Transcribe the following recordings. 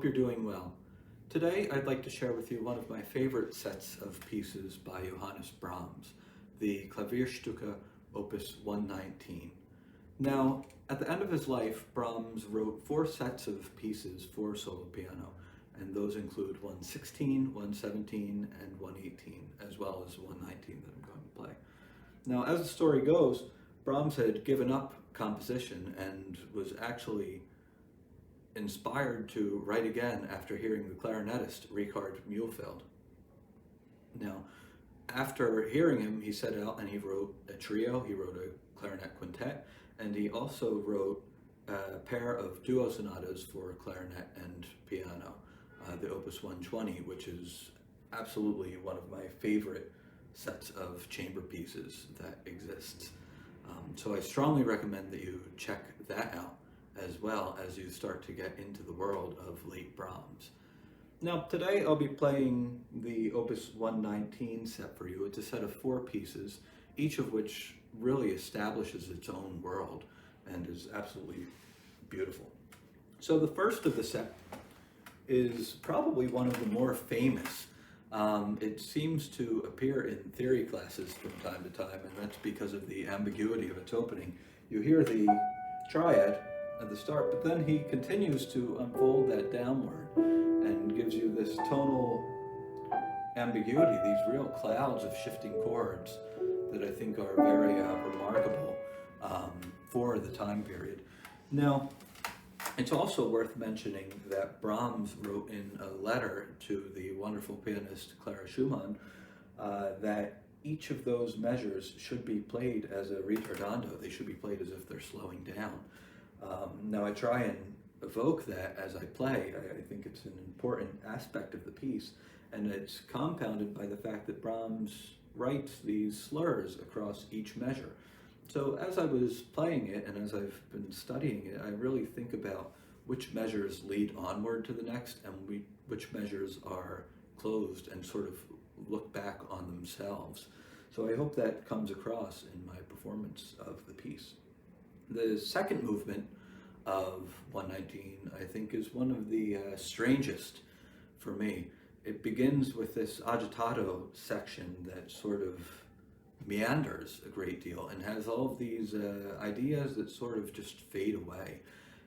you're doing well. Today I'd like to share with you one of my favorite sets of pieces by Johannes Brahms, the Klavierstücke Opus 119. Now, at the end of his life, Brahms wrote 4 sets of pieces for solo piano, and those include 116, 117, and 118, as well as 119 that I'm going to play. Now, as the story goes, Brahms had given up composition and was actually inspired to write again after hearing the clarinetist Richard Mühlfeld. Now, after hearing him, he set out and he wrote a trio, he wrote a clarinet quintet, and he also wrote a pair of duo sonatas for clarinet and piano, the Opus 120, which is absolutely one of my favorite sets of chamber pieces that exists. So I strongly recommend that you check that out as well as you start to get into the world of late Brahms. Now today I'll be playing the Opus 119 set for you. It's a set of 4 pieces, each of which really establishes its own world and is absolutely beautiful. So the first of the set is probably one of the more famous. It seems to appear in theory classes from time to time, and that's because of the ambiguity of its opening. You hear the triad at the start, but then he continues to unfold that downward and gives you this tonal ambiguity, these real clouds of shifting chords that I think are very remarkable for the time period. Now, it's also worth mentioning that Brahms wrote in a letter to the wonderful pianist Clara Schumann that each of those measures should be played as a ritardando. They should be played as if they're slowing down. Now I try and evoke that as I play. I think it's an important aspect of the piece, and it's compounded by the fact that Brahms writes these slurs across each measure. So as I was playing it and as I've been studying it, I really think about which measures lead onward to the next and which measures are closed and sort of look back on themselves. So I hope that comes across in my performance of the piece. The second movement of 119, I think, is one of the strangest for me. It begins with this agitato section that sort of meanders a great deal and has all of these ideas that sort of just fade away.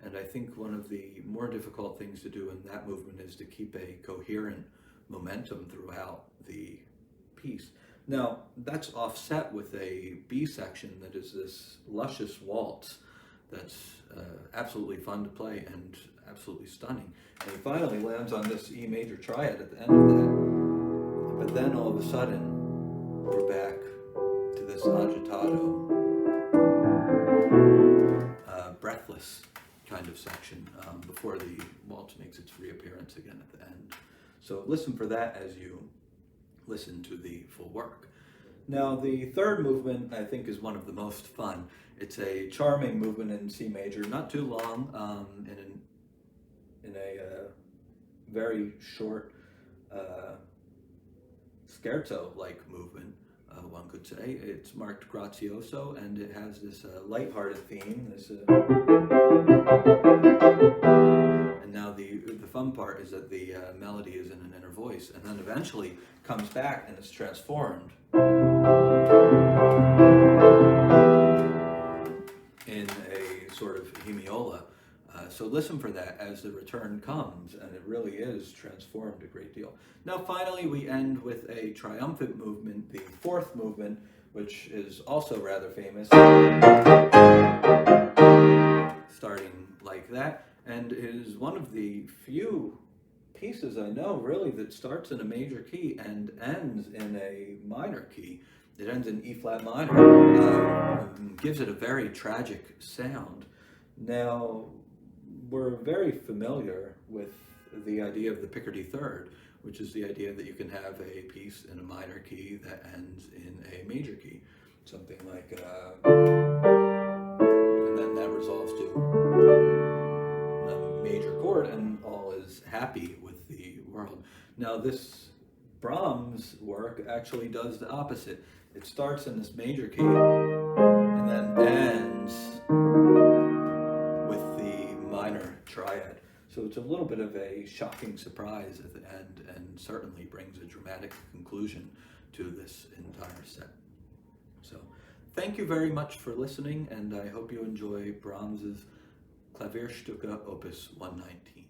And I think one of the more difficult things to do in that movement is to keep a coherent momentum throughout the piece. Now, that's offset with a B section that is this luscious waltz that's absolutely fun to play and absolutely stunning. And he finally lands on this E major triad at the end of that. But then all of a sudden, we're back to this agitato, breathless kind of section before the waltz makes its reappearance again at the end. So listen for that as you listen to the full work. Now the third movement I think is one of the most fun. It's a charming movement in C major, not too long, in a very short scherzo-like movement, one could say. It's marked Grazioso, and it has this lighthearted theme. And now the fun part is that the melody is in an inner voice, and then eventually comes back and is transformed in a sort of hemiola. So listen for that as the return comes, and it really is transformed a great deal. Now finally we end with a triumphant movement, the fourth movement, which is also rather famous, starting like that, and is one of the few pieces I know really that starts in a major key and ends in a minor key. It ends in E flat minor, gives it a very tragic sound. Now, we're very familiar with the idea of the Picardy third, which is the idea that you can have a piece in a minor key that ends in a major key. Something like, and then that resolves to a major chord and all is happy with the world. Now this Brahms work actually does the opposite. It starts in this major key and then ends with the minor triad. So it's a little bit of a shocking surprise at the end, and certainly brings a dramatic conclusion to this entire set. So thank you very much for listening, and I hope you enjoy Brahms's Klavierstücke Opus 119.